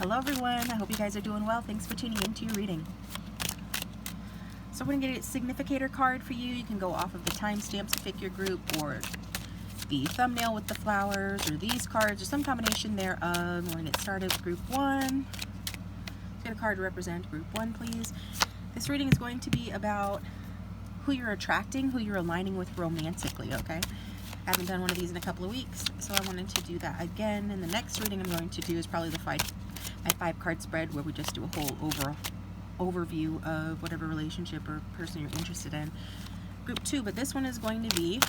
Hello everyone, I hope you guys are doing well. Thanks for tuning into your reading. So we're going to get a significator card for you. You can go off of the timestamps to pick your group, or the thumbnail with the flowers, or these cards, or some combination thereof. We're going to get started with group 1. Let's get a card to represent group 1, please. This reading is going to be about who you're attracting, who you're aligning with romantically, okay? I haven't done one of these in a couple of weeks, so I wanted to do that again. And the next reading I'm going to do is probably my 5-card spread, where we just do a whole overview of whatever relationship or person you're interested in. Group 2, but this one is going to be,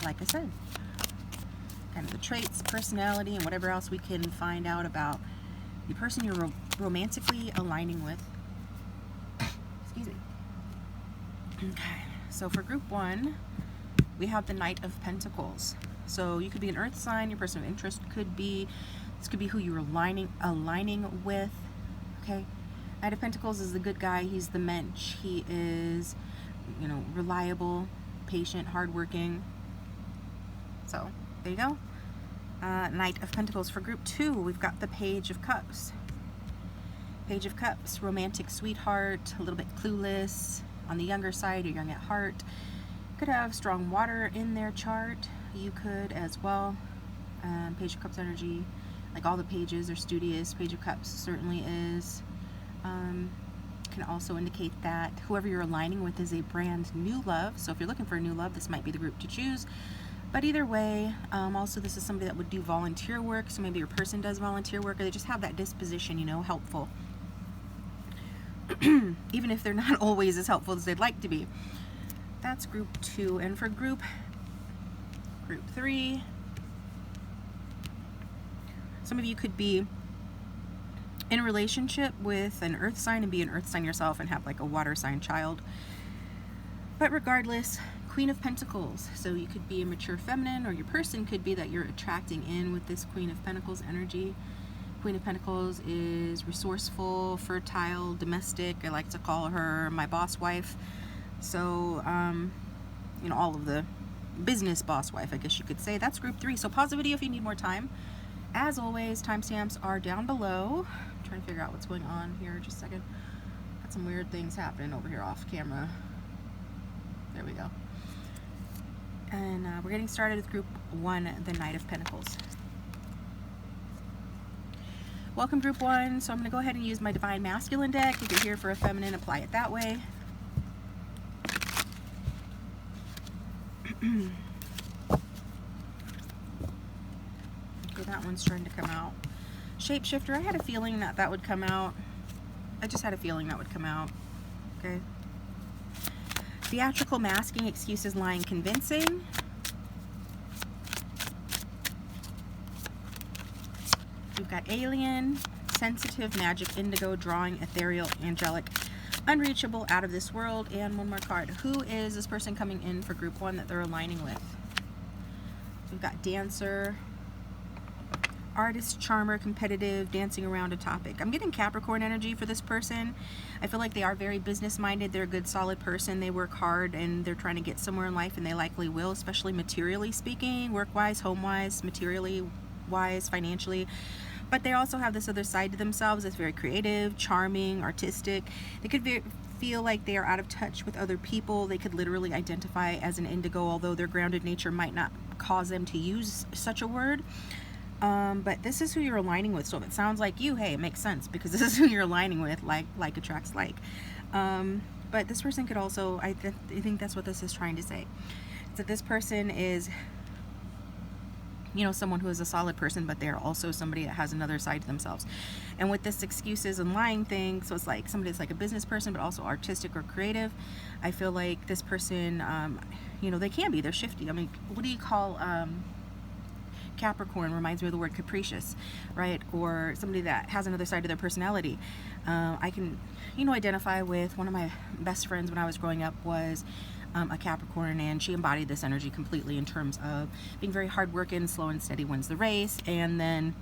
like I said, kind of the traits, personality, and whatever else we can find out about the person you're romantically aligning with. Excuse me. Okay, so for group 1, we have the Knight of Pentacles. So you could be an earth sign, your person of interest could be, this could be who you're aligning with, okay? Knight of Pentacles is the good guy, he's the mensch, he is, you know, reliable, patient, hardworking. So, there you go. Knight of Pentacles. For group 2, we've got the Page of Cups. Page of Cups, romantic sweetheart, a little bit clueless, on the younger side, or young at heart. Could have strong water in their chart. You could as well. Page of Cups energy, like all the pages are studious. Page of Cups certainly is. Can also indicate that whoever you're aligning with is a brand new love. So if you're looking for a new love, this might be the group to choose. But either way, also this is somebody that would do volunteer work. So maybe your person does volunteer work, or they just have that disposition, you know, helpful. Even if they're not always as helpful as they'd like to be. That's group 2. And for group 3, some of you could be in a relationship with an earth sign and be an earth sign yourself and have like a water sign child. But regardless, Queen of Pentacles. So you could be a mature feminine, or your person could be that you're attracting in with this Queen of Pentacles energy. Queen of Pentacles is resourceful, fertile, domestic. I like to call her my boss wife. So, you know, all of the business boss wife, I guess you could say. That's group 3. So pause the video if you need more time. As always, timestamps are down below. I'm trying to figure out what's going on here. Just a second. Got some weird things happening over here off camera. There we go. And we're getting started with group 1, the Knight of Pentacles. Welcome group 1. So I'm going to go ahead and use my Divine Masculine deck. If you're here for a feminine, apply it that way. Okay, that one's trying to come out. Shapeshifter, I had a feeling that would come out. I just had a feeling that would come out. Okay. Theatrical, masking, excuses, lying, convincing. We've got alien, sensitive, magic, indigo, drawing, ethereal, angelic, unreachable, out of this world. And one more card. Who is this person coming in for group 1 that they're aligning with? We've got dancer, artist, charmer, competitive, dancing around a topic. I'm getting Capricorn energy for this person. I feel like they are very business minded. They're a good solid person. They work hard and they're trying to get somewhere in life, and they likely will, especially materially speaking, work wise, home wise, materially wise, financially. But they also have this other side to themselves that's very creative, charming, artistic. They could feel like they are out of touch with other people. They could literally identify as an indigo, although their grounded nature might not cause them to use such a word. But this is who you're aligning with. So if it sounds like you, hey, it makes sense, because this is who you're aligning with. Like attracts like. But this person could also, I think that's what this is trying to say. It's that this person is, you know, someone who is a solid person, but they're also somebody that has another side to themselves. And with this excuses and lying thing, so it's like somebody that's like a business person, but also artistic or creative. I feel like this person, you know, they can be, they're shifty. I mean, what do you call, Capricorn reminds me of the word capricious, right? Or somebody that has another side to their personality. I can, you know, identify with one of my best friends when I was growing up was a Capricorn, and she embodied this energy completely in terms of being very hardworking, slow and steady wins the race, and then,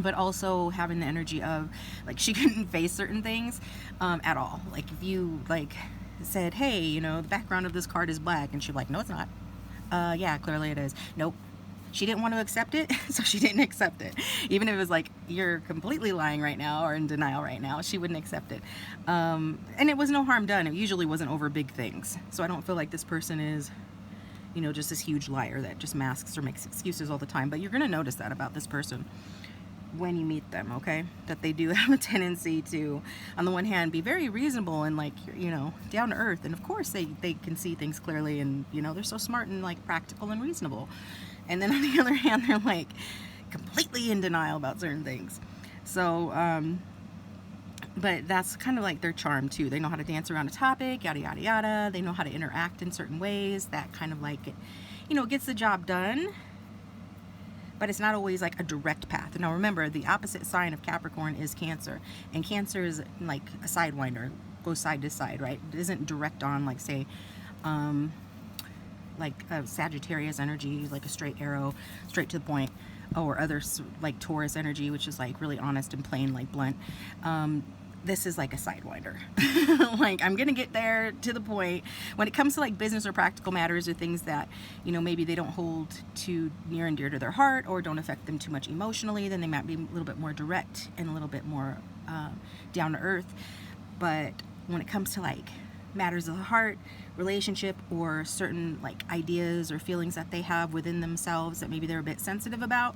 but also having the energy of, like, she couldn't face certain things at all. Like, if you, like, said, hey, you know, the background of this card is black, and she'd be like, no, it's not. Yeah, clearly it is. Nope. she didn't want to accept it, so she didn't accept it. Even if it was like, you're completely lying right now or in denial right now, she wouldn't accept it. And it was no harm done. It usually wasn't over big things. So I don't feel like this person is, you know, just this huge liar that just masks or makes excuses all the time. But you're going to notice that about this person when you meet them, okay? That they do have a tendency to, on the one hand, be very reasonable and like, you know, down to earth. And of course they can see things clearly, and, you know, they're so smart and like practical and reasonable. And then on the other hand, they're like completely in denial about certain things. So, but that's kind of like their charm too. They know how to dance around a topic, yada, yada, yada. They know how to interact in certain ways that kind of like, you know, gets the job done. But it's not always like a direct path. Now remember, the opposite sign of Capricorn is Cancer. And Cancer is like a sidewinder, goes side to side, right? It isn't direct on, like, say, like a Sagittarius energy, like a straight arrow, straight to the point. Or other, like Taurus energy, which is like really honest and plain, like blunt. This is like a sidewinder. Like, I'm gonna get there to the point. When it comes to like business or practical matters or things that, you know, maybe they don't hold too near and dear to their heart or don't affect them too much emotionally, then they might be a little bit more direct and a little bit more down to earth. But when it comes to like matters of the heart, relationship, or certain like ideas or feelings that they have within themselves that maybe they're a bit sensitive about,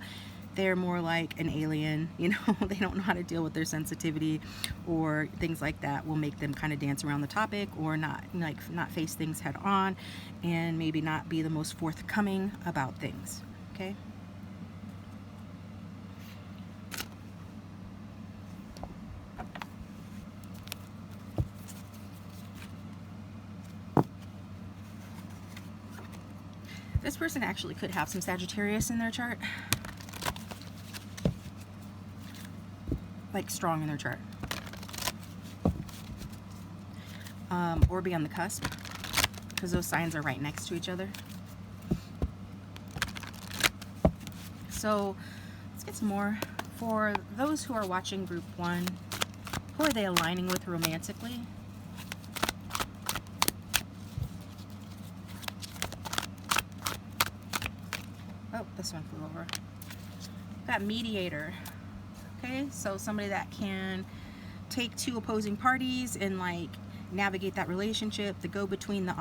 they're more like an alien, you know. They don't know how to deal with their sensitivity, or things like that will make them kind of dance around the topic, or not face things head on, and maybe not be the most forthcoming about things, okay? This person actually could have some Sagittarius in their chart. Like strong in their chart. Or be on the cusp, because those signs are right next to each other. So let's get some more. For those who are watching group 1, who are they aligning with romantically? Oh, this one flew over. Got mediator. Okay, so somebody that can take two opposing parties and like navigate that relationship, the go-between, the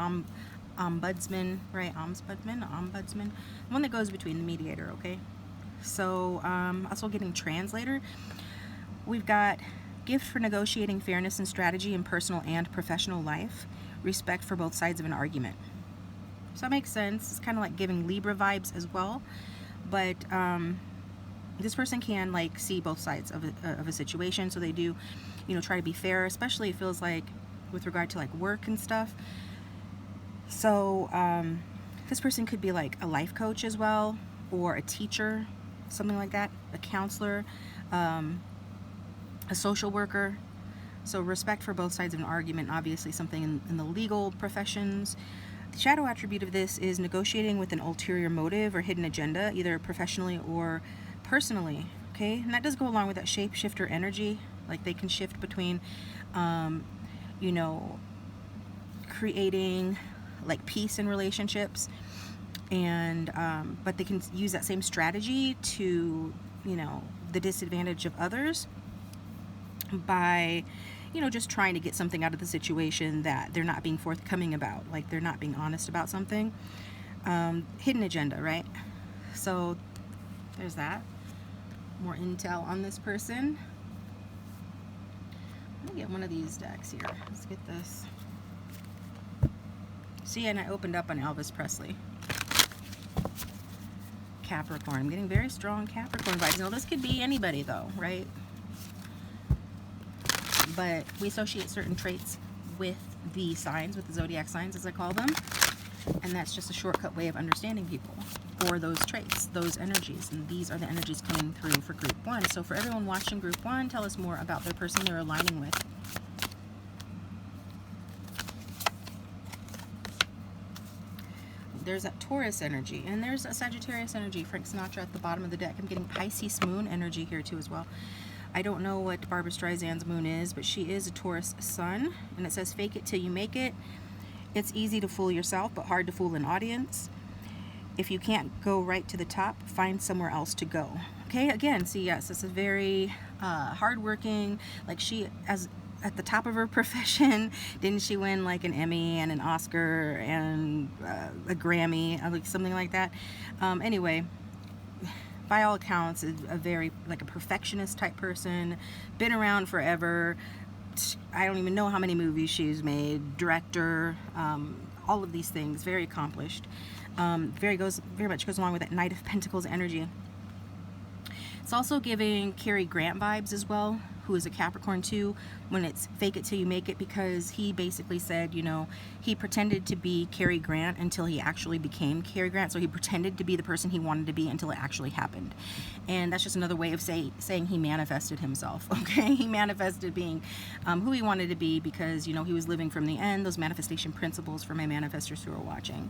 ombudsman, right? Ombudsman, the one that goes between, the mediator, okay? So, also getting translator. We've got gift for negotiating fairness and strategy in personal and professional life, respect for both sides of an argument. So that makes sense. It's kind of like giving Libra vibes as well, but this person can like see both sides of a situation, so they do, you know, try to be fair, especially it feels like with regard to like work and stuff. So this person could be like a life coach as well, or a teacher, something like that, a counselor, a social worker. So respect for both sides of an argument, obviously something in the legal professions. The shadow attribute of this is negotiating with an ulterior motive or hidden agenda, either professionally or personally, okay? And that does go along with that shapeshifter energy. Like they can shift between, you know, creating like peace in relationships, and but they can use that same strategy to, you know, the disadvantage of others by, you know, just trying to get something out of the situation that they're not being forthcoming about, like they're not being honest about something. Hidden agenda, right? So there's that. More intel on this person. Let me get one of these decks here. Let's get this. See, and I opened up on Elvis Presley. Capricorn. I'm getting very strong Capricorn vibes. Now, this could be anybody, though, right? But we associate certain traits with the signs, with the zodiac signs, as I call them. And that's just a shortcut way of understanding people, or those traits, those energies. And these are the energies coming through for group 1. So for everyone watching group 1, tell us more about their person they're aligning with. There's that Taurus energy, and there's a Sagittarius energy, Frank Sinatra at the bottom of the deck. I'm getting Pisces moon energy here too as well. I don't know what Barbara Streisand's moon is, but she is a Taurus sun, and it says fake it till you make it. It's easy to fool yourself, but hard to fool an audience. If you can't go right to the top, find somewhere else to go. Okay, again, see, yes, this is very hardworking. Like, she, as at the top of her profession, didn't she win like an Emmy and an Oscar and a Grammy, like something like that? Anyway, by all accounts, is a very, like, a perfectionist type person, been around forever. I don't even know how many movies she's made, director, all of these things, very accomplished. Very much goes along with that Knight of Pentacles energy. It's also giving Cary Grant vibes as well, who is a Capricorn too, when it's fake it till you make it, because he basically said, you know, he pretended to be Cary Grant until he actually became Cary Grant. So he pretended to be the person he wanted to be until it actually happened. And that's just another way of saying he manifested himself, okay? He manifested being who he wanted to be, because, you know, he was living from the end, those manifestation principles for my manifestors who are watching.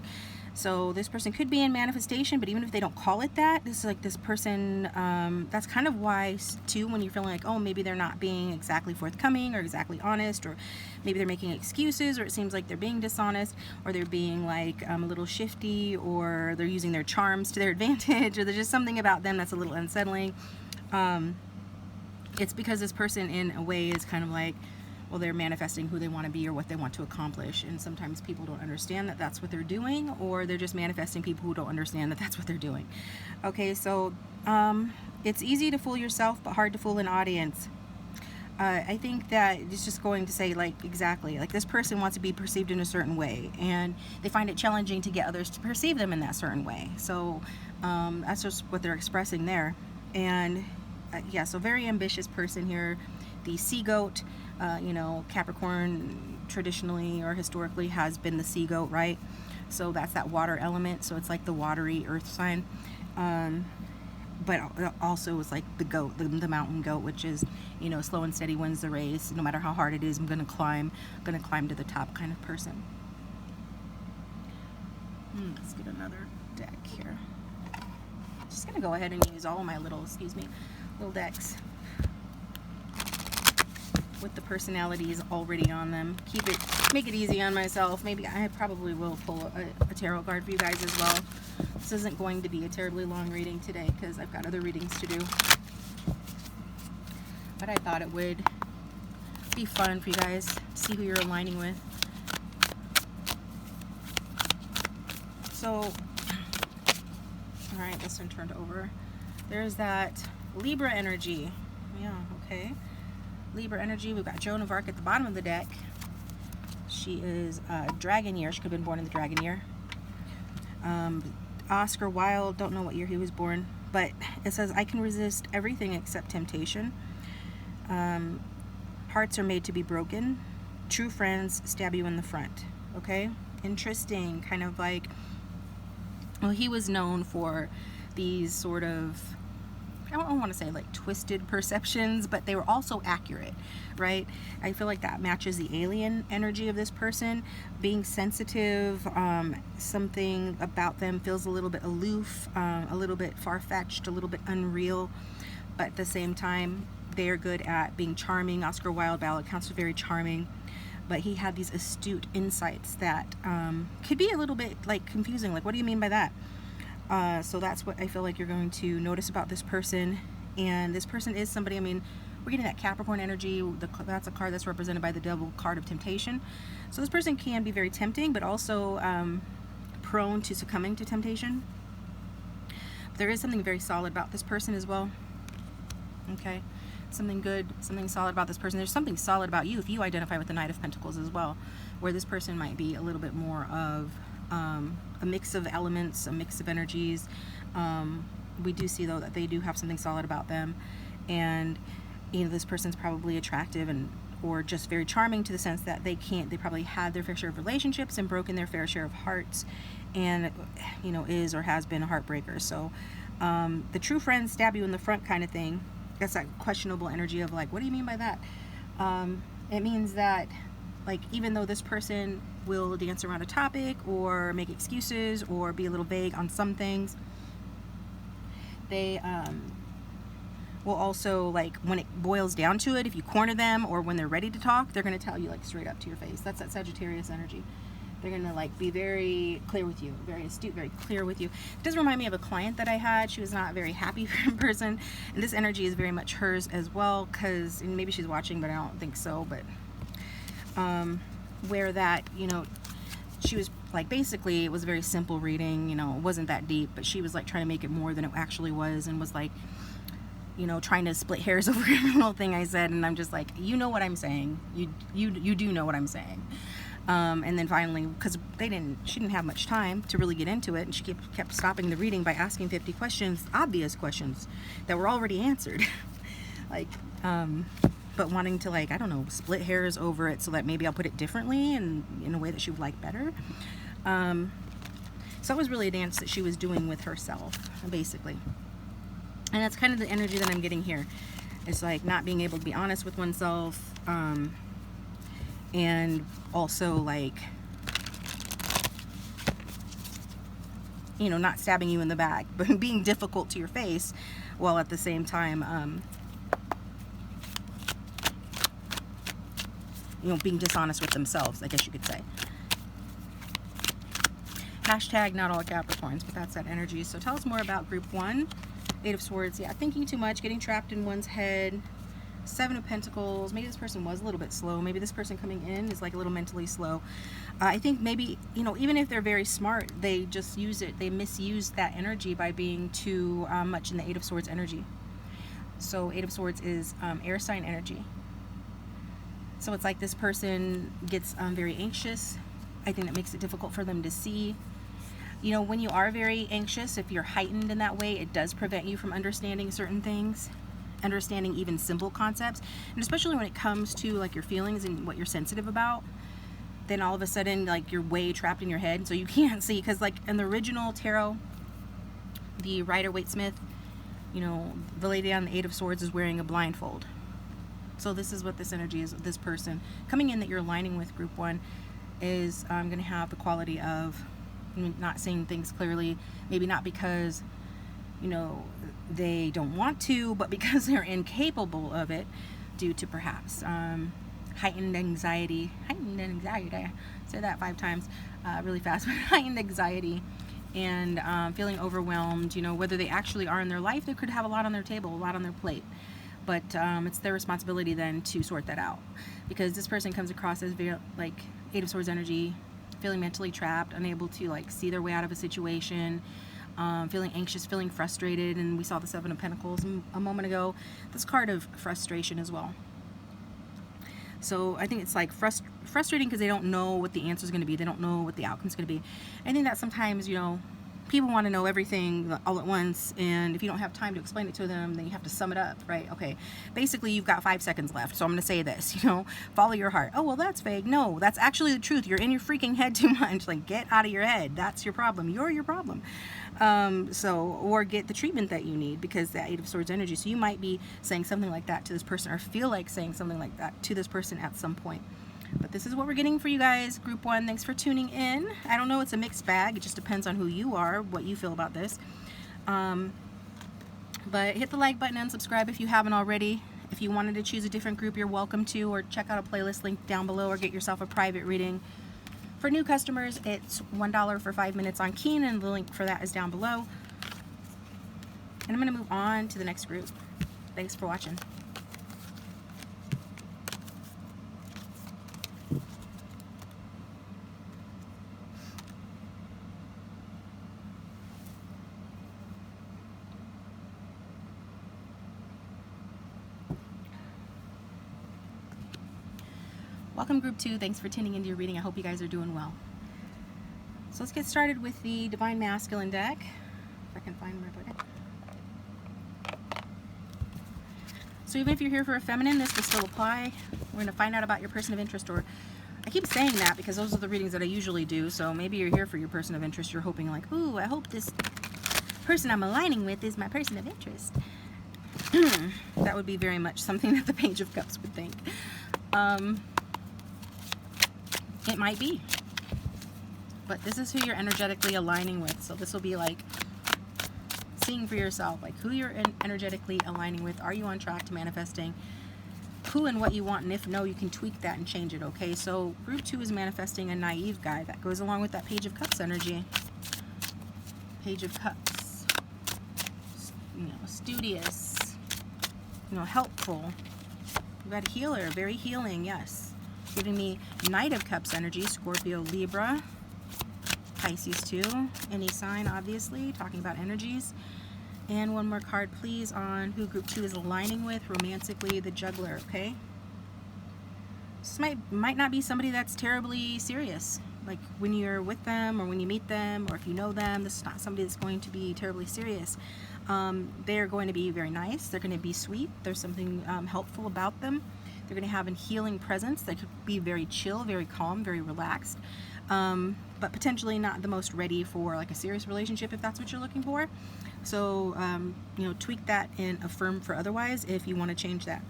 So this person could be in manifestation, but even if they don't call it that, this is like this person, that's kind of why too, when you're feeling like, oh, maybe they're not being exactly forthcoming or exactly honest, or maybe they're making excuses, or it seems like they're being dishonest, or they're being like a little shifty, or they're using their charms to their advantage, or there's just something about them that's a little unsettling. It's because this person in a way is kind of like, well, they're manifesting who they want to be or what they want to accomplish, and sometimes people don't understand that that's what they're doing, or they're just manifesting people who don't understand that that's what they're doing. Okay, so it's easy to fool yourself, but hard to fool an audience. I think that it's just going to say, like, exactly, like, this person wants to be perceived in a certain way, and they find it challenging to get others to perceive them in that certain way. So that's just what they're expressing there. And yeah, so very ambitious person here. The sea goat, you know, Capricorn traditionally or historically has been the sea goat, right? So that's that water element, so it's like the watery earth sign. But also it's like the goat, the mountain goat, which is, you know, slow and steady wins the race. No matter how hard it is, I'm gonna climb to the top kind of person. Let's get another deck here. Just gonna go ahead and use all of my little decks with the personalities already on them. Make it easy on myself. Maybe I probably will pull a tarot card for you guys as well. This isn't going to be a terribly long reading today because I've got other readings to do. But I thought it would be fun for you guys to see who you're aligning with. So, alright, this one turned over. There's that Libra energy. Yeah, okay. Libra energy. We've got Joan of Arc at the bottom of the deck. She is a dragon year. She could have been born in the dragon year. Oscar Wilde, don't know what year he was born, but it says, I can resist everything except temptation. Hearts are made to be broken. True friends stab you in the front. Okay? Interesting. Kind of like, well, he was known for these sort of, I don't want to say like twisted perceptions, but they were also accurate, right? I feel like that matches the alien energy of this person. Being sensitive, something about them feels a little bit aloof, a little bit far-fetched, a little bit unreal, but at the same time, they are good at being charming. Oscar Wilde, by all accounts, was very charming, but he had these astute insights that could be a little bit like confusing. Like, what do you mean by that? So that's what I feel like you're going to notice about this person. And this person is somebody, I mean, we're getting that Capricorn energy. That's a card that's represented by the Devil card of temptation. So this person can be very tempting, but also prone to succumbing to temptation. But there is something very solid about this person as well. Okay, something good, something solid about this person. There's something solid about you if you identify with the Knight of Pentacles as well, where this person might be a little bit more of a mix of elements, a mix of energies. We do see though that they do have something solid about them, and you know, this person's probably attractive and or just very charming to the sense that they probably had their fair share of relationships and broken their fair share of hearts, and you know, is or has been a heartbreaker. So the true friends stab you in the front kind of thing. That's that questionable energy of like, what do you mean by that? It means that, like, even though this person will dance around a topic or make excuses or be a little vague on some things, they will also, like, when it boils down to it, if you corner them or when they're ready to talk, they're going to tell you, like, straight up to your face. That's that Sagittarius energy. They're gonna like be very clear with you, very astute, very clear with you. It does remind me of a client that I had. She was not a very happy person, and this energy is very much hers as well, because, and maybe she's watching, but I don't think so, but where that, you know, she was like, basically it was a very simple reading, you know, it wasn't that deep, but she was like trying to make it more than it actually was, and was like, you know, trying to split hairs over every little thing I said. And I'm just like, you know what I'm saying, you do know what I'm saying. And then finally, because she didn't have much time to really get into it, and she kept stopping the reading by asking 50 questions, obvious questions that were already answered. Like, but wanting to, like, I don't know, split hairs over it so that maybe I'll put it differently and in a way that she would like better. So it was really a dance that she was doing with herself, basically. And that's kind of the energy that I'm getting here. It's like not being able to be honest with oneself, and also like, you know, not stabbing you in the back, but being difficult to your face, while at the same time, you know, being dishonest with themselves, I guess you could say. Hashtag not all Capricorns, but that's that energy. So tell us more about group 1. 8 of Swords, yeah, thinking too much, getting trapped in one's head. 7 of Pentacles, maybe this person was a little bit slow. Maybe this person coming in is like a little mentally slow. I think maybe, you know, even if they're very smart, they just use it, they misuse that energy by being too much in the 8 of Swords energy. So 8 of Swords is air sign energy. So it's like this person gets very anxious. I think that makes it difficult for them to see. You know, when you are very anxious, if you're heightened in that way, it does prevent you from understanding certain things, understanding even simple concepts. And especially when it comes to like your feelings and what you're sensitive about, then all of a sudden like you're way trapped in your head, so you can't see. Because like in the original tarot, the Rider-Waite-Smith, you know, the lady on the 8 of Swords is wearing a blindfold. So this is what this energy is. This person coming in that you're aligning with, group 1, is going to have the quality of not seeing things clearly. Maybe not because, you know, they don't want to, but because they're incapable of it, due to perhaps heightened anxiety. I say that 5 times really fast, but heightened anxiety and feeling overwhelmed. You know, whether they actually are in their life, they could have a lot on their table, a lot on their plate. But it's their responsibility then to sort that out, because this person comes across as very, like, 8 of Swords energy, feeling mentally trapped, unable to like see their way out of a situation, feeling anxious, feeling frustrated. And we saw the 7 of Pentacles a moment ago. This card of frustration as well. So I think it's like frustrating because they don't know what the answer is going to be. They don't know what the outcome is going to be. I think that sometimes, you know, people want to know everything all at once, and if you don't have time to explain it to them, then you have to sum it up, right? Okay, basically you've got 5 seconds left, so I'm going to say this, you know, follow your heart. Oh, well, that's vague. No, that's actually the truth. You're in your freaking head too much. Like, get out of your head. That's your problem. You're your problem. Or get the treatment that you need, because that 8 of Swords energy. So you might be saying something like that to this person, or feel like saying something like that to this person at some point. But this is what we're getting for you guys, group 1. Thanks for tuning in. I don't know, it's a mixed bag. It just depends on who you are, what you feel about this. But hit the like button and subscribe if you haven't already. If you wanted to choose a different group, you're welcome to, or check out a playlist link down below, or get yourself a private reading. For new customers, it's $1 for 5 minutes on Keen, and the link for that is down below. And I'm going to move on to the next group. Thanks for watching. Welcome, group 2. Thanks for tuning into your reading. I hope you guys are doing well. So let's get started with the Divine Masculine deck. If I can find my book. So even if you're here for a feminine, this will still apply. We're going to find out about your person of interest, or I keep saying that because those are the readings that I usually do. So maybe you're here for your person of interest. You're hoping like, ooh, I hope this person I'm aligning with is my person of interest. That would be very much something that the Page of Cups would think. It might be, but this is who you're energetically aligning with. So this will be like seeing for yourself, like who you're energetically aligning with. Are you on track to manifesting who and what you want, and if no, you can tweak that and change it, okay? So group 2 is manifesting a naive guy. That goes along with that Page of Cups energy. Page of Cups. You know, studious. You know, helpful. We've got a healer, very healing, yes. Giving me Knight of Cups energy, Scorpio, Libra, Pisces too. Any sign, obviously, talking about energies. And one more card, please, on who group 2 is aligning with romantically, the Juggler, okay? This might not be somebody that's terribly serious. Like when you're with them or when you meet them or if you know them, this is not somebody that's going to be terribly serious. They're going to be very nice. They're going to be sweet. There's something helpful about them. They're going to have a healing presence. They could be very chill, very calm, very relaxed, but potentially not the most ready for like a serious relationship if that's what you're looking for. So, you know, tweak that and affirm for otherwise if you want to change that.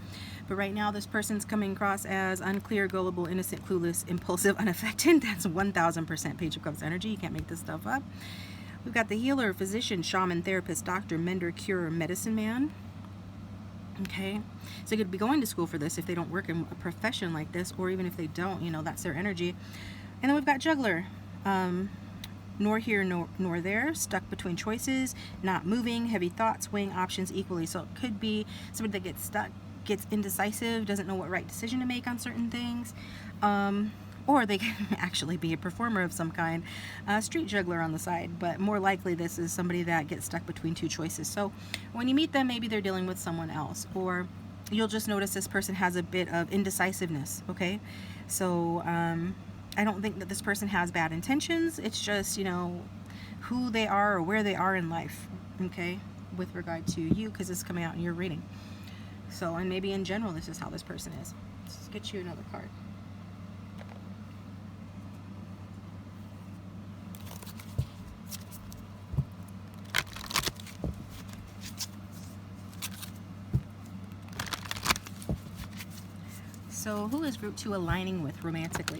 But right now, this person's coming across as unclear, gullible, innocent, clueless, impulsive, unaffected. That's 1000% Page of Cups energy. You can't make this stuff up. We've got the healer, physician, shaman, therapist, doctor, mender, curer, medicine man. Okay, so you could be going to school for this if they don't work in a profession like this, or even if they don't, you know, that's their energy. And then we've got juggler, nor here nor there, stuck between choices, not moving, heavy thoughts, weighing options equally. So it could be somebody that gets stuck, gets indecisive, doesn't know what right decision to make on certain things, or they can actually be a performer of some kind, street juggler on the side, but more likely this is somebody that gets stuck between two choices. So when you meet them, maybe they're dealing with someone else, or you'll just notice this person has a bit of indecisiveness, okay? So I don't think that this person has bad intentions. It's just, you know, who they are or where they are in life, okay, with regard to you, because it's coming out in your reading. So, and maybe in general, this is how this person is. Let's get you another card. So who is group 2 aligning with romantically?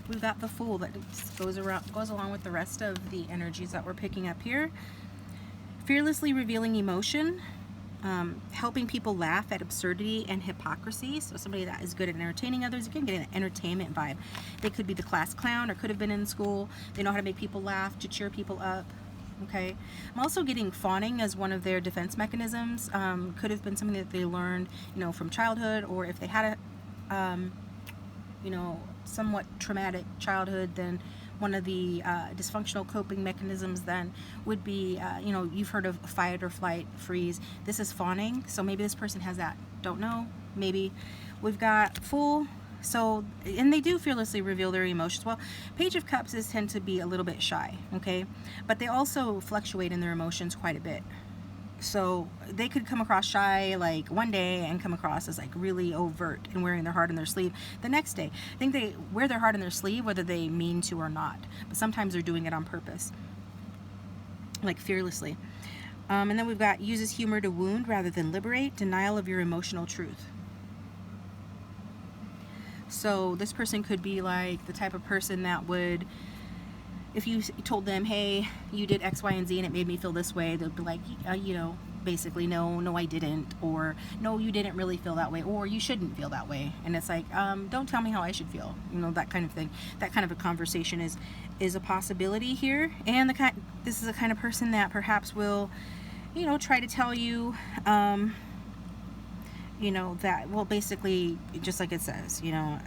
We've got the Fool that goes along with the rest of the energies that we're picking up here. Fearlessly revealing emotion, helping people laugh at absurdity and hypocrisy. So somebody that is good at entertaining others. You can get an entertainment vibe. They could be the class clown or could have been in school. They know how to make people laugh, to cheer people up. Okay, I'm also getting fawning as one of their defense mechanisms. Could have been something that they learned, you know, from childhood, or if they had a, you know, somewhat traumatic childhood, then one of the dysfunctional coping mechanisms then would be, you know, you've heard of fight or flight, freeze. This is fawning, so maybe this person has that. Don't know, maybe. We've got Fool. So, and they do fearlessly reveal their emotions. Well, Page of Cups tend to be a little bit shy, okay? But they also fluctuate in their emotions quite a bit. So they could come across shy like one day and come across as like really overt and wearing their heart on their sleeve the next day. I think they wear their heart on their sleeve whether they mean to or not. But sometimes they're doing it on purpose, like fearlessly. And then we've got uses humor to wound rather than liberate, denial of your emotional truth. So this person could be like the type of person that would, if you told them, hey, you did X, Y, and Z and it made me feel this way, they'll be like, you know, basically, no, I didn't, or no, you didn't really feel that way, or you shouldn't feel that way. And it's like, don't tell me how I should feel, you know, that kind of thing. That kind of a conversation is a possibility here. And this is the kind of person that perhaps will, you know, try to tell you, you know, that, well, basically, just like it says, you know,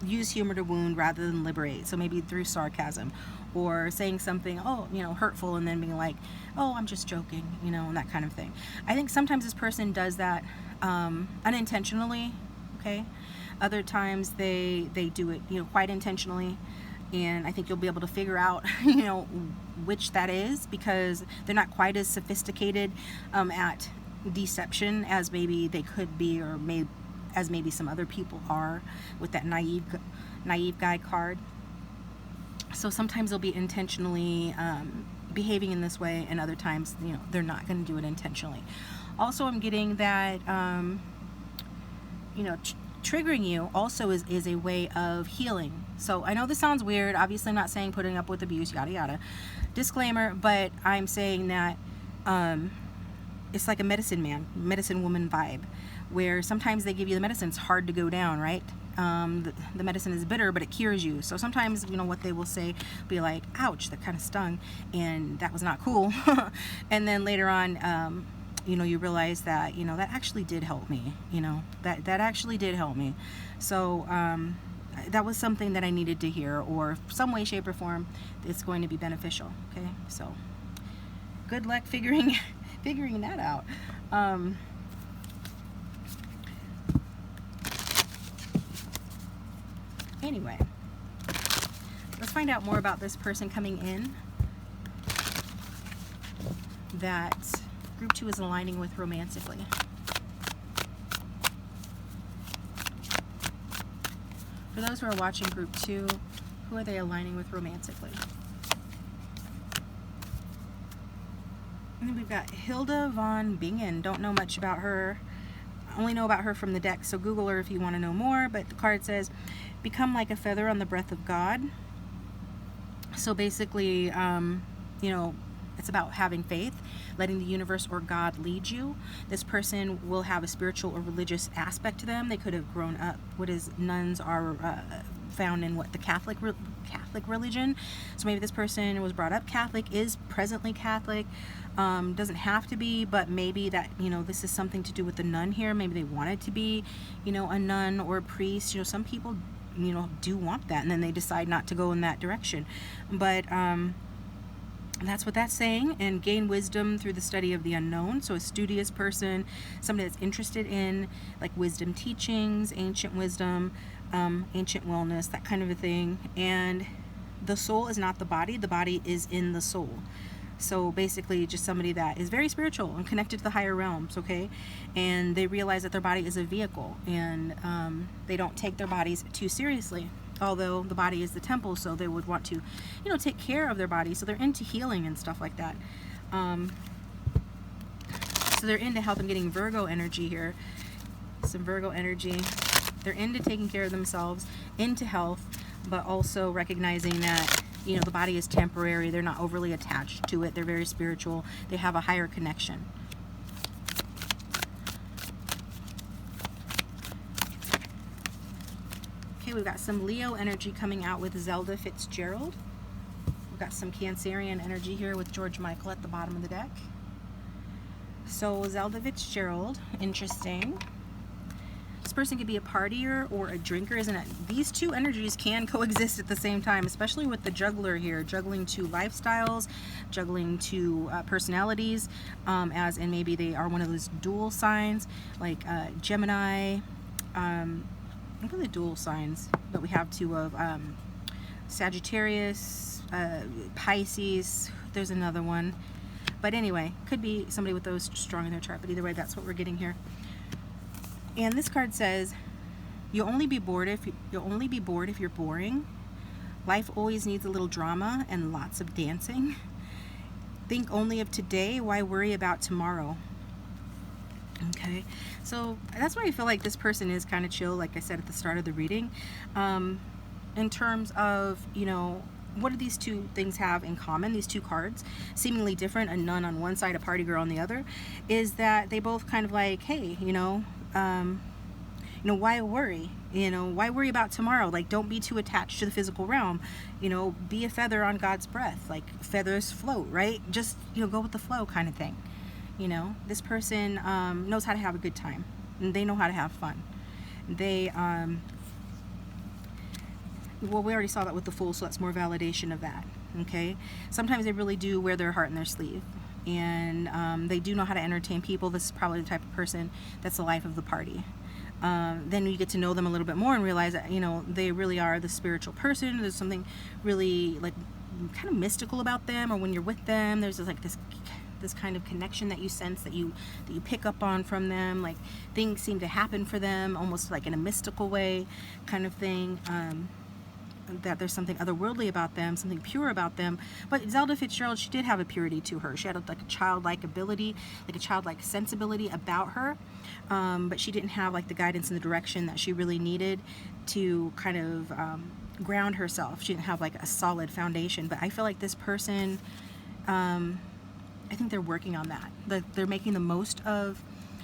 use humor to wound rather than liberate. So maybe through sarcasm or saying something, oh, you know, hurtful, and then being like, oh, I'm just joking, you know, and that kind of thing. I think sometimes this person does that unintentionally, okay? Other times they do it, you know, quite intentionally. And I think you'll be able to figure out, you know, which that is, because they're not quite as sophisticated at deception as maybe they could be, or as maybe some other people are with that naive guy card. So sometimes they'll be intentionally behaving in this way, and other times, you know, they're not going to do it intentionally. Also, I'm getting that, you know, triggering you also is a way of healing. So I know this sounds weird. Obviously I'm not saying putting up with abuse, yada yada. Disclaimer, but I'm saying that it's like a medicine man, medicine woman vibe, where sometimes they give you the medicine, it's hard to go down, right? The medicine is bitter, but it cures you. So sometimes, you know, what they will say, be like, ouch, that kind of stung, and that was not cool. And then later on, you know, you realize that, you know, that actually did help me, you know, that actually did help me. So that was something that I needed to hear, or some way, shape, or form, it's going to be beneficial. Okay, so good luck figuring that out. Anyway, let's find out more about this person coming in that group 2 is aligning with romantically. For those who are watching group 2, who are they aligning with romantically? And then we've got Hilda von Bingen. Don't know much about her. I only know about her from the deck, so Google her if you want to know more. But the card says, become like a feather on the breath of God. So basically, you know, it's about having faith, letting the universe or God lead you. This person will have a spiritual or religious aspect to them. They could have grown up, nuns are found in the Catholic religion. So maybe this person was brought up Catholic, is presently Catholic, doesn't have to be, but maybe that, you know, this is something to do with the nun here. Maybe they wanted to be, you know, a nun or a priest. You know, some people, you know, do want that, and then they decide not to go in that direction. But that's what that's saying. And gain wisdom through the study of the unknown. So a studious person, somebody that's interested in like wisdom teachings, ancient wisdom, ancient wellness, that kind of a thing. And the soul is not the body is in the soul. So basically just somebody that is very spiritual and connected to the higher realms, okay? And they realize that their body is a vehicle, and they don't take their bodies too seriously. Although the body is the temple, so they would want to, you know, take care of their body. So they're into healing and stuff like that. So they're into helping getting Virgo energy here. Some Virgo energy. They're into taking care of themselves, into health, but also recognizing that, you know, the body is temporary. They're not overly attached to it. They're very spiritual. They have a higher connection. Okay, we've got some Leo energy coming out with Zelda Fitzgerald. We've got some Cancerian energy here with George Michael at the bottom of the deck. So Zelda Fitzgerald, interesting. This person could be a partier or a drinker, isn't it? These two energies can coexist at the same time, especially with the juggler here, juggling two lifestyles, juggling two personalities, as in maybe they are one of those dual signs, like Gemini. What are the dual signs that we have two of? Sagittarius, Pisces, there's another one. But anyway, could be somebody with those strong in their chart, but either way, that's what we're getting here. And this card says, you'll only be bored if you're boring. Life always needs a little drama and lots of dancing. Think only of today, why worry about tomorrow? Okay, so that's why I feel like this person is kind of chill, like I said at the start of the reading. In terms of, you know, what do these two things have in common, these two cards, seemingly different, a nun on one side, a party girl on the other, is that they both kind of like, hey, you know, why worry? You know, why worry about tomorrow? Like, don't be too attached to the physical realm. You know, be a feather on God's breath. Like, feathers float, right? Just, you know, go with the flow kind of thing. You know, this person knows how to have a good time, and they know how to have fun. They, well, we already saw that with the Fool, so that's more validation of that, okay? Sometimes they really do wear their heart in their sleeve, and they do know how to entertain people. This is probably the type of person that's the life of the party. Then you get to know them a little bit more and realize that, you know, they really are the spiritual person. There's something really, like, kind of mystical about them, or when you're with them, there's just, like, this kind of connection that you sense, that you pick up on from them. Like, things seem to happen for them almost like in a mystical way kind of thing. That there's something otherworldly about them, something pure about them. But Zelda Fitzgerald, she did have a purity to her. She had like a childlike ability, like a childlike sensibility about her, but she didn't have like the guidance and the direction that she really needed to kind of ground herself. She didn't have like a solid foundation. But I feel like this person, I think they're working on that. They're making the most of,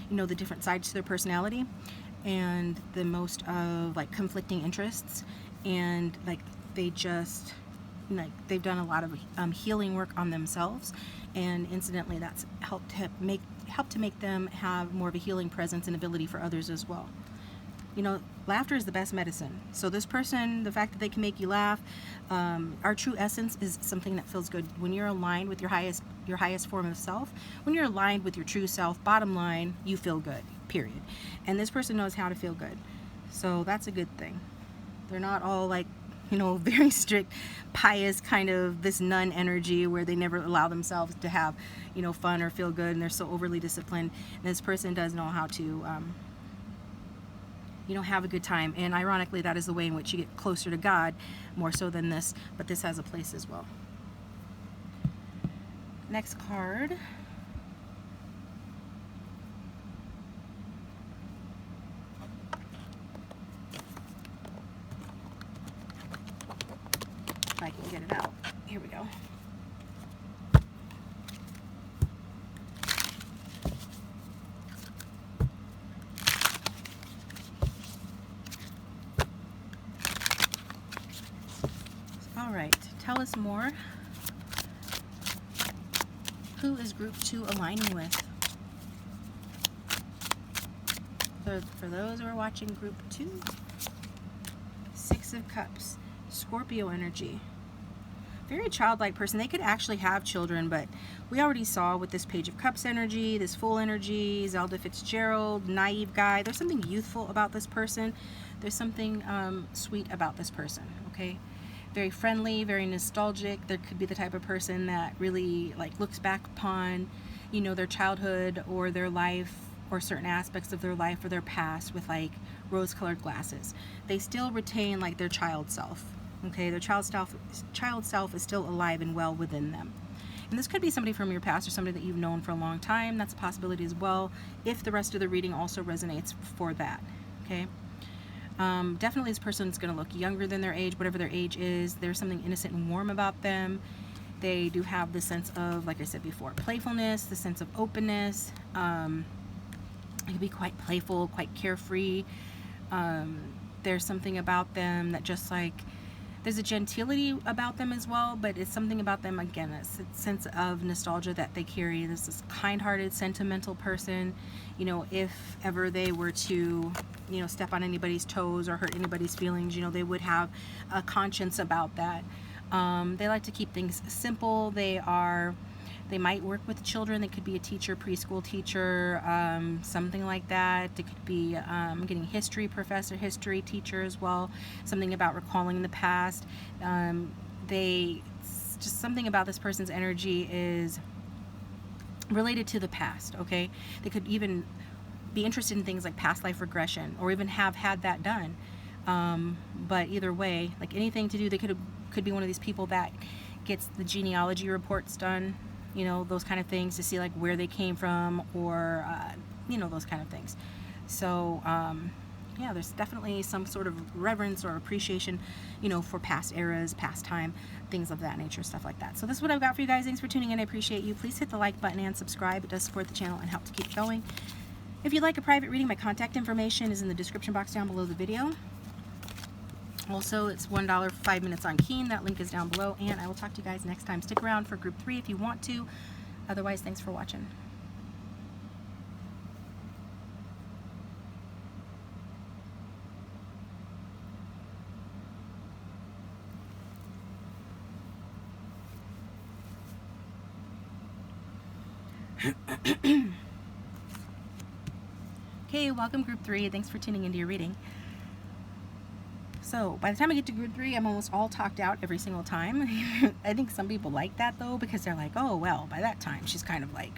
you know, the different sides to their personality, and the most of like conflicting interests, and like they just, like, they've done a lot of healing work on themselves, and incidentally that's helped to make them have more of a healing presence and ability for others as well. You know, laughter is the best medicine. So this person, the fact that they can make you laugh, our true essence is something that feels good. When you're aligned with your highest form of self, when you're aligned with your true self, bottom line, you feel good, period. And this person knows how to feel good. So that's a good thing. They're not all like, you know, very strict, pious kind of this nun energy where they never allow themselves to have, you know, fun or feel good, and they're so overly disciplined. And this person does know how to, you know, have a good time. And ironically, that is the way in which you get closer to God, more so than this, but this has a place as well. Next card. If I can get it out. Here we go. All right, tell us more. Who is group 2 aligning with? For those who are watching group 2, 6 of Cups, Scorpio energy. Very childlike person. They could actually have children, but we already saw with this Page of Cups energy, this Fool energy, Zelda Fitzgerald, naive guy. There's something youthful about this person. There's something sweet about this person, okay? Very friendly, very nostalgic. There could be the type of person that really like looks back upon, you know, their childhood or their life or certain aspects of their life or their past with like rose-colored glasses. They still retain like their child self. Okay, their child self is still alive and well within them. And this could be somebody from your past or somebody that you've known for a long time. That's a possibility as well, if the rest of the reading also resonates for that. Okay. Definitely this person's going to look younger than their age, whatever their age is. There's something innocent and warm about them. They do have the sense of, like I said before, playfulness, the sense of openness. They can be quite playful, quite carefree. There's something about them that just like, there's a gentility about them as well, but it's something about them, again, a sense of nostalgia that they carry. There's this kind-hearted, sentimental person. You know, if ever they were to, you know, step on anybody's toes or hurt anybody's feelings, you know, they would have a conscience about that. They like to keep things simple. They might work with children. They could be a teacher, preschool teacher, something like that. It could be getting history professor, history teacher as well. Something about recalling the past. Just something about this person's energy is related to the past, okay? They could even be interested in things like past life regression, or even have had that done. But either way, like anything to do, they could be one of these people that gets the genealogy reports done, you know, those kind of things, to see like where they came from, or you know, those kind of things. So yeah, there's definitely some sort of reverence or appreciation, you know, for past eras, past time, things of that nature, stuff like that. So this is what I've got for you guys. Thanks for tuning in. I appreciate you. Please hit the like button and subscribe. It does support the channel and help to keep it going. If you'd like a private reading, my contact information is in the description box down below the video. Also, it's $1 for 5 minutes on Keen. That link is down below, and I will talk to you guys next time. Stick around for group 3 if you want to. Otherwise, thanks for watching. Okay, welcome group 3. Thanks for tuning into your reading. So by the time I get to group 3, I'm almost all talked out every single time. I think some people like that though, because they're like, oh well, by that time she's kind of like,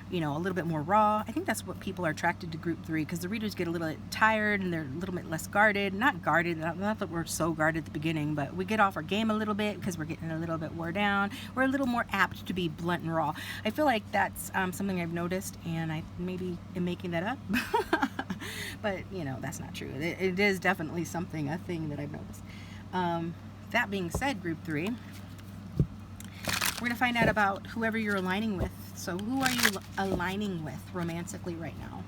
you know, a little bit more raw. I think that's what people are attracted to group 3, because the readers get a little bit tired and they're a little bit less guarded. Not guarded, not that we're so guarded at the beginning, but we get off our game a little bit because we're getting a little bit wore down. We're a little more apt to be blunt and raw. I feel like that's something I've noticed, and I maybe am making that up. But, you know, that's not true. It is definitely something, a thing that I've noticed. That being said, group 3, we're going to find out about whoever you're aligning with. So who are you aligning with romantically right now?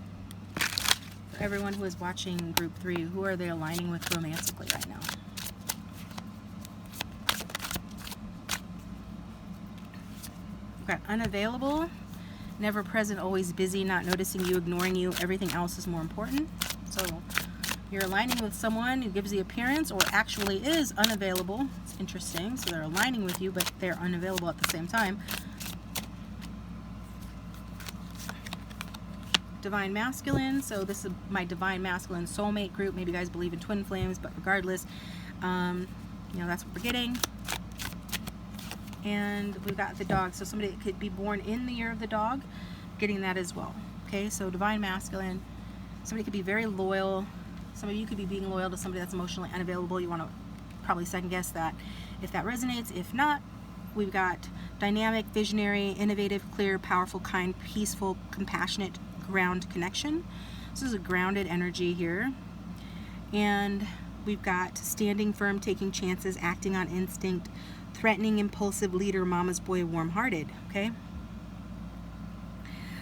For everyone who is watching group 3, who are they aligning with romantically right now? We've got unavailable, never present, always busy, not noticing you, ignoring you, everything else is more important. So you're aligning with someone who gives the appearance or actually is unavailable. It's interesting. So they're aligning with you, but they're unavailable at the same time. Divine masculine. So this is my divine masculine soulmate group. Maybe you guys believe in twin flames, but regardless, you know, that's what we're getting. And we've got the dog. So somebody that could be born in the year of the dog, getting that as well. Okay, so divine masculine. Somebody could be very loyal. Some of you could be being loyal to somebody that's emotionally unavailable. You want to probably second guess that if that resonates. If not, we've got dynamic, visionary, innovative, clear, powerful, kind, peaceful, compassionate, ground connection. This is a grounded energy here. And we've got standing firm, taking chances, acting on instinct, threatening, impulsive, leader, mama's boy, warm-hearted. Okay?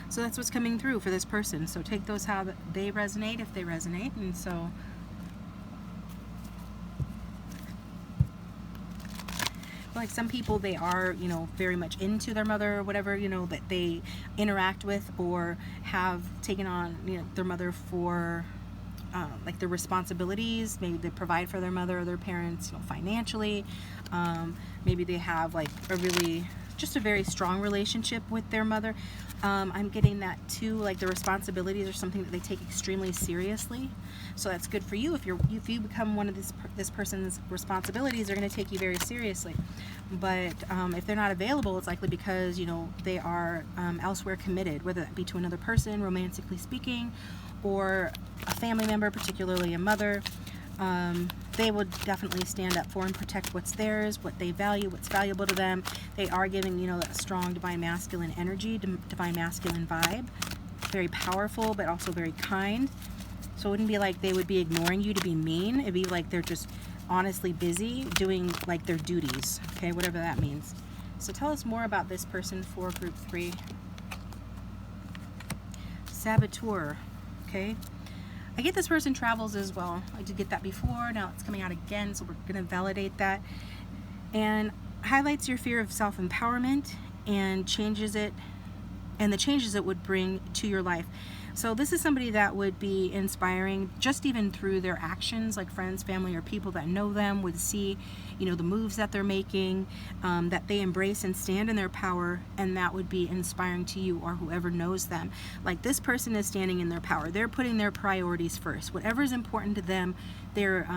So that's what's coming through for this person. So take those how they resonate, if they resonate. And so like some people, they are, you know, very much into their mother or whatever, you know, that they interact with or have taken on, you know, their mother for like their responsibilities. Maybe they provide for their mother or their parents, you know, financially. Maybe they have like a really, just a very strong relationship with their mother. I'm getting that too, like the responsibilities are something that they take extremely seriously. So that's good for you. If you become one of this person's responsibilities, they're going to take you very seriously. But if they're not available, it's likely because, you know, they are elsewhere committed, whether that be to another person, romantically speaking, or a family member, particularly a mother. They will definitely stand up for and protect what's theirs, what they value, what's valuable to them. They are giving, you know, that strong divine masculine energy, divine masculine vibe. Very powerful, but also very kind. So it wouldn't be like they would be ignoring you to be mean. It'd be like they're just honestly busy doing like their duties, okay, whatever that means. So tell us more about this person for group 3. Saboteur, okay. I get this person travels as well. I did get that before. Now it's coming out again, so we're going to validate that. And highlights your fear of self-empowerment and changes it, and the changes it would bring to your life. So this is somebody that would be inspiring just even through their actions, like friends, family, or people that know them would see, you know, the moves that they're making, that they embrace and stand in their power, and that would be inspiring to you or whoever knows them. Like this person is standing in their power. They're putting their priorities first. Whatever is important to them, they're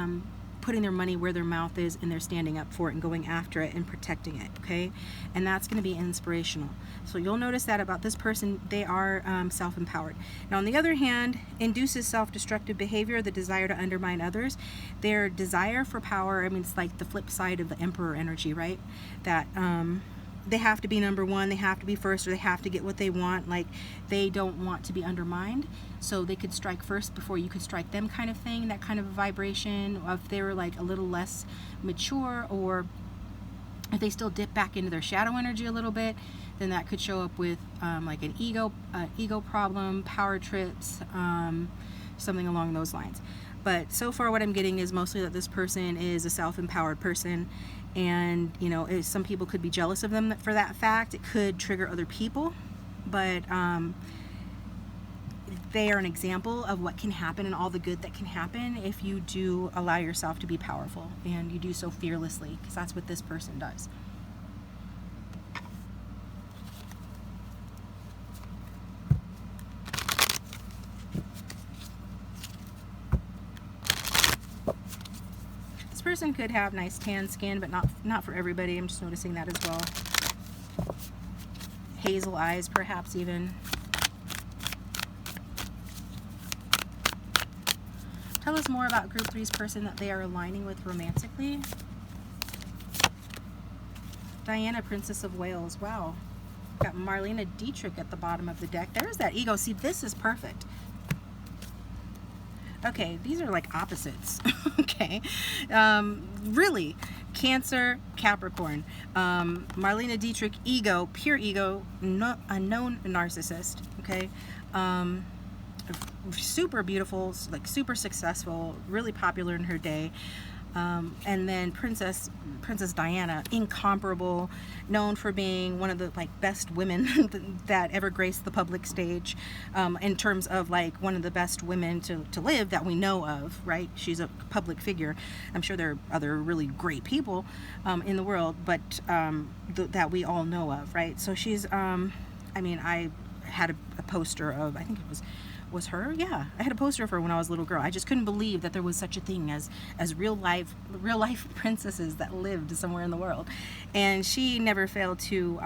putting their money where their mouth is, and they're standing up for it and going after it and protecting it, okay? And that's going to be inspirational. So you'll notice that about this person, they are self-empowered. Now on the other hand, induces self-destructive behavior, the desire to undermine others. Their desire for power, I mean, it's like the flip side of the emperor energy, right? That they have to be number one, they have to be first, or they have to get what they want. Like they don't want to be undermined, so they could strike first before you could strike them, kind of thing. That kind of a vibration. If they were like a little less mature, or if they still dip back into their shadow energy a little bit, then that could show up with like an ego problem, power trips, something along those lines. But so far what I'm getting is mostly that this person is a self-empowered person, and you know, some people could be jealous of them for that fact. It could trigger other people, but they are an example of what can happen and all the good that can happen if you do allow yourself to be powerful, and you do so fearlessly, because that's what this person does. Person could have nice tan skin, but not for everybody. I'm just noticing that as well. Hazel eyes, perhaps even. Tell us more about group 3's person that they are aligning with romantically. Diana, Princess of Wales. Wow. Got Marlena Dietrich at the bottom of the deck. There's that ego. See, this is perfect. Okay, these are like opposites. Okay, really, Cancer, Capricorn, Marlene Dietrich, ego, pure ego, a known narcissist. Okay, super beautiful, like super successful, really popular in her day. And then Princess Diana, incomparable, known for being one of the like best women that ever graced the public stage, in terms of like one of the best women to live that we know of, right? She's a public figure. I'm sure there are other really great people in the world, but that we all know of, right? So she's, I mean, I had a poster of, I think it was her. Yeah, I had a poster of her when I was a little girl. I just couldn't believe that there was such a thing as real life princesses that lived somewhere in the world, and she never failed to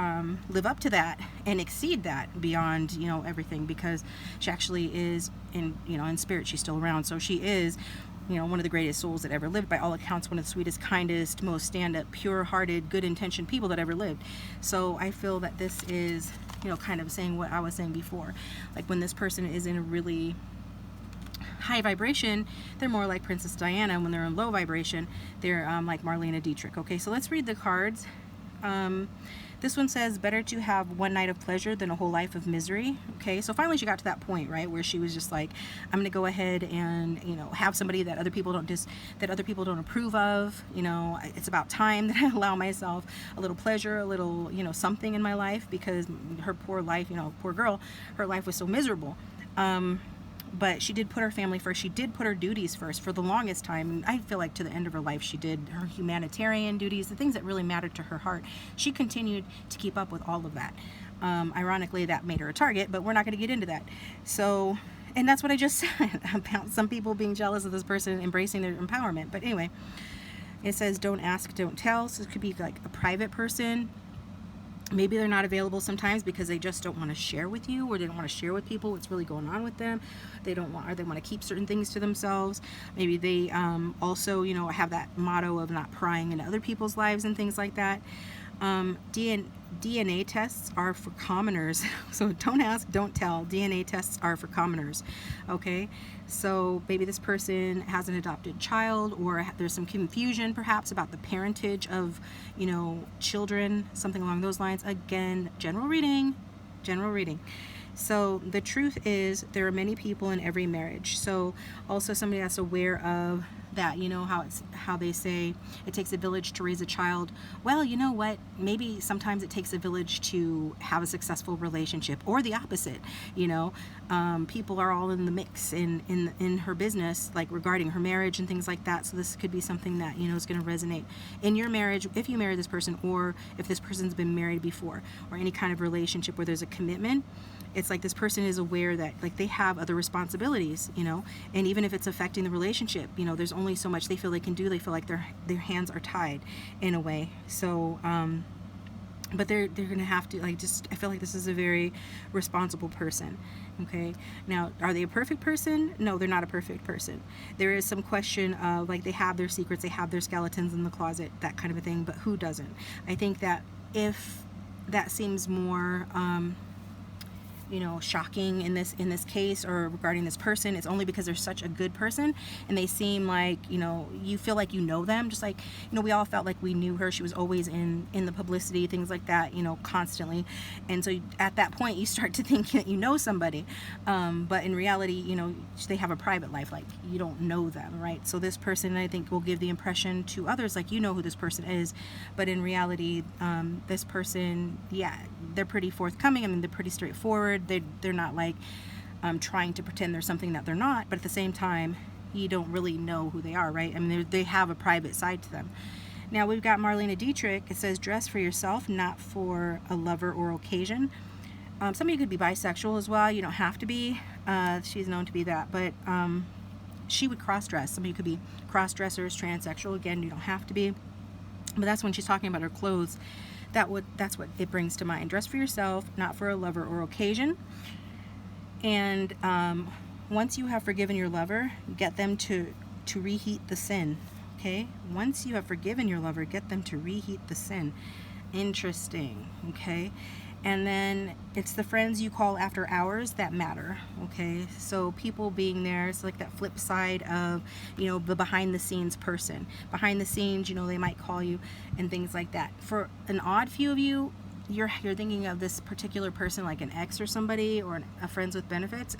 live up to that and exceed that beyond, you know, everything, because she actually is in spirit, she's still around. So she is, you know, one of the greatest souls that ever lived. By all accounts, one of the sweetest, kindest, most stand-up, pure-hearted, good-intentioned people that ever lived. So I feel that this is, you know, kind of saying what I was saying before. Like when this person is in a really high vibration, they're more like Princess Diana. When they're in low vibration, they're like Marlene Dietrich. Okay, so let's read the cards. This one says, better to have one night of pleasure than a whole life of misery. Okay, so finally she got to that point, right, where she was just like, I'm gonna go ahead and, you know, have somebody that other people don't approve of. You know, it's about time that I allow myself a little pleasure, a little, you know, something in my life, because her poor life, you know, poor girl, her life was so miserable. But she did put her family first. She did put her duties first for the longest time. And I feel like to the end of her life, she did her humanitarian duties, the things that really mattered to her heart. She continued to keep up with all of that. Ironically, that made her a target, but we're not going to get into that. So, and that's what I just said about some people being jealous of this person embracing their empowerment. But anyway, it says, don't ask, don't tell. So it could be like a private person. Maybe they're not available sometimes because they just don't want to share with you, or they don't want to share with people what's really going on with them. They don't want, or they want to keep certain things to themselves. Maybe they also, you know, have that motto of not prying into other people's lives and things like that. DNA tests are for commoners. So don't ask, don't tell. DNA tests are for commoners. Okay, so maybe this person has an adopted child, or there's some confusion perhaps about the parentage of, you know, children, something along those lines. Again, general reading. So the truth is, there are many people in every marriage. So also somebody that's aware of that, you know, how they say it takes a village to raise a child. Well, you know what, maybe sometimes it takes a village to have a successful relationship, or the opposite. You know, people are all in the mix in her business, like regarding her marriage and things like that. So this could be something that, you know, is going to resonate in your marriage if you marry this person, or if this person's been married before, or any kind of relationship where there's a commitment. It's like this person is aware that, like, they have other responsibilities, you know, and even if it's affecting the relationship, you know, there's only so much they feel they can do. They feel like their hands are tied in a way. So but they're gonna have to, like, just, I feel like this is a very responsible person. Okay, now, are they a perfect person? No, they're not a perfect person. There is some question of, like, they have their secrets, they have their skeletons in the closet, that kind of a thing, but who doesn't? I think that if that seems more you know, shocking in this case, or regarding this person, it's only because they're such a good person, and they seem like, you know, you feel like you know them, just like, you know, we all felt like we knew her. She was always in the publicity, things like that, you know, constantly. And so at that point you start to think that you know somebody, but in reality, you know, they have a private life, like you don't know them, right? So this person, I think, will give the impression to others like you know who this person is, but in reality, this person, yeah, they're pretty forthcoming. I mean, they're pretty straightforward. They're not like trying to pretend they're something that they're not, but at the same time, you don't really know who they are, right? I mean, they have a private side to them. Now we've got Marlene Dietrich. It says, dress for yourself, not for a lover or occasion. Some of you could be bisexual as well. You don't have to be. She's known to be that, but she would cross-dress. Some of you could be cross-dressers, transsexual. Again, you don't have to be. But that's when she's talking about her clothes. That's what it brings to mind. Dress for yourself, not for a lover or occasion. And once you have forgiven your lover, get them to reheat the sin. Okay? Once you have forgiven your lover, get them to reheat the sin. Interesting. Okay? And then it's the friends you call after hours that matter, okay? So people being there, it's like that flip side of, you know, the behind the scenes person. Behind the scenes, you know, they might call you and things like that. For an odd few of you, you're thinking of this particular person like an ex or somebody, or a friends with benefits.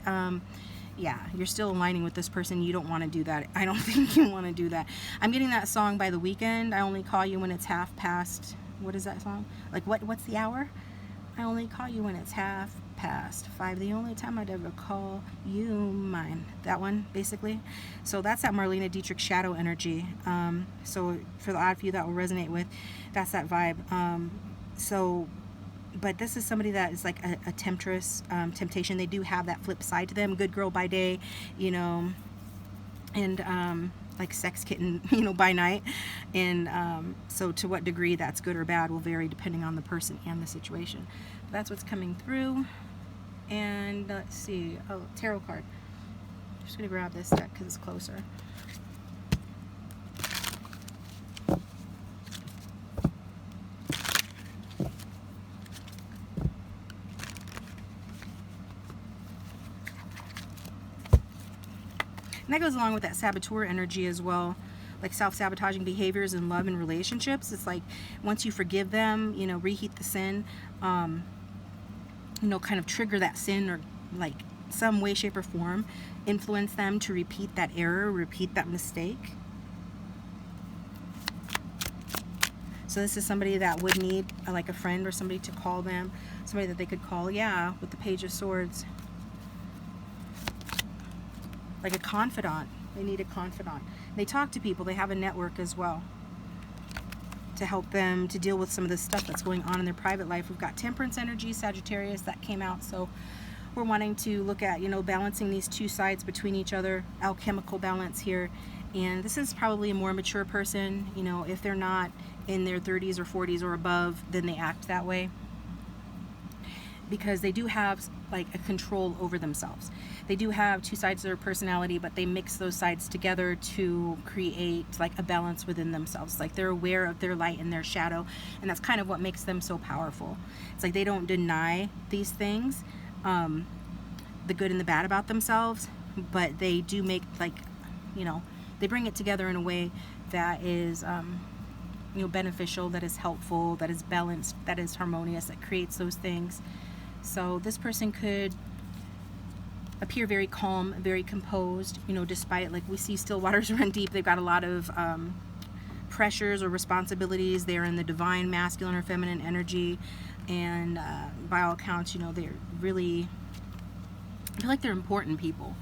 Yeah, you're still aligning with this person. You don't want to do that. I don't think you want to do that. I'm getting that song by The Weeknd. I only call you when it's half past. What is that song? Like what's the hour? I only call you when it's half past 5. The only time I'd ever call you mine. That one, basically. So that's that Marlene Dietrich shadow energy. So for the odd few that will resonate with, that's that vibe. But this is somebody that is like a temptress, temptation. They do have that flip side to them. Good girl by day, you know, and like sex kitten, you know, by night. And so to what degree that's good or bad will vary depending on the person and the situation. But that's what's coming through. And let's see, oh, tarot card. I'm just gonna grab this deck because it's closer. And that goes along with that saboteur energy as well, like self-sabotaging behaviors in love and relationships. It's like once you forgive them, you know, reheat the sin, you know, kind of trigger that sin, or like some way, shape, or form, influence them to repeat that error, repeat that mistake. So this is somebody that would need like a friend or somebody to call them, somebody that they could call, yeah, with the Page of Swords. Like a confidant. They need a confidant. They talk to people. They have a network as well to help them to deal with some of the stuff that's going on in their private life. We've got Temperance energy, Sagittarius, that came out. So we're wanting to look at, you know, balancing these two sides between each other, alchemical balance here. And this is probably a more mature person. You know, if they're not in their 30s or 40s or above, then they act that way, because they do have like a control over themselves. They do have two sides of their personality, but they mix those sides together to create like a balance within themselves. Like they're aware of their light and their shadow, and that's kind of what makes them so powerful. It's like they don't deny these things, the good and the bad about themselves, but they do make, like, you know, they bring it together in a way that is you know, beneficial, that is helpful, that is balanced, that is harmonious, that creates those things. So this person could appear very calm, very composed, you know, despite, like we see still waters run deep. They've got a lot of pressures or responsibilities. They're in the divine masculine or feminine energy, and by all accounts, you know, they're really, I feel like they're important people,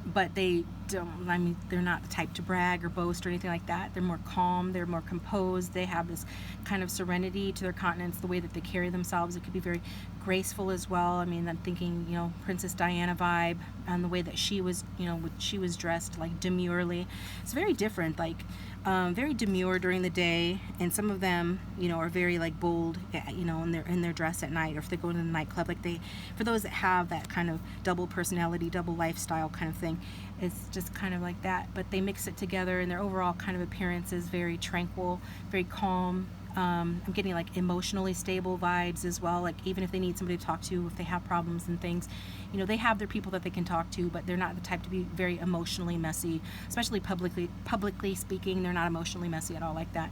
but they don't, I mean, they're not the type to brag or boast or anything like that. They're more calm, they're more composed, they have this kind of serenity to their countenance, the way that they carry themselves. It could be very graceful as well. I mean, I'm thinking, you know, Princess Diana vibe, and the way that she was, you know, she was dressed like demurely. It's very different, like very demure during the day, and some of them, you know, are very like bold, you know, in their dress at night, or if they go to the nightclub. Like they, for those that have that kind of double personality, double lifestyle kind of thing, it's just kind of like that. But they mix it together, and their overall kind of appearance is very tranquil, very calm. I'm getting like emotionally stable vibes as well. Like even if they need somebody to talk to, if they have problems and things, you know, they have their people that they can talk to, but they're not the type to be very emotionally messy, especially publicly speaking. They're not emotionally messy at all like that.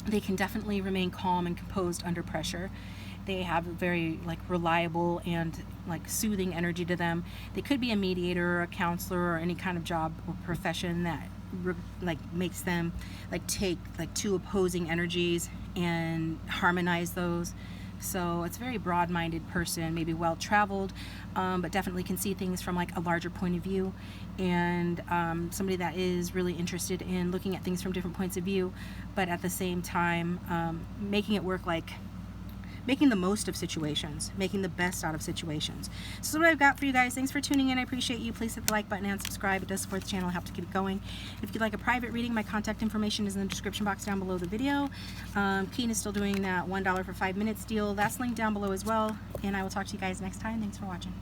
They can definitely remain calm and composed under pressure. They have a very like reliable and like soothing energy to them. They could be a mediator or a counselor or any kind of job or profession that like makes them like take like two opposing energies and harmonize those. So it's a very broad-minded person, maybe well-traveled, but definitely can see things from like a larger point of view, and somebody that is really interested in looking at things from different points of view, but at the same time making it work, like making the most of situations, making the best out of situations. So this is what I've got for you guys. Thanks for tuning in. I appreciate you. Please hit the like button and subscribe. It does support the channel, help to keep it going. If you'd like a private reading, my contact information is in the description box down below the video. Keen is still doing that $1 for 5 minutes deal. That's linked down below as well. And I will talk to you guys next time. Thanks for watching.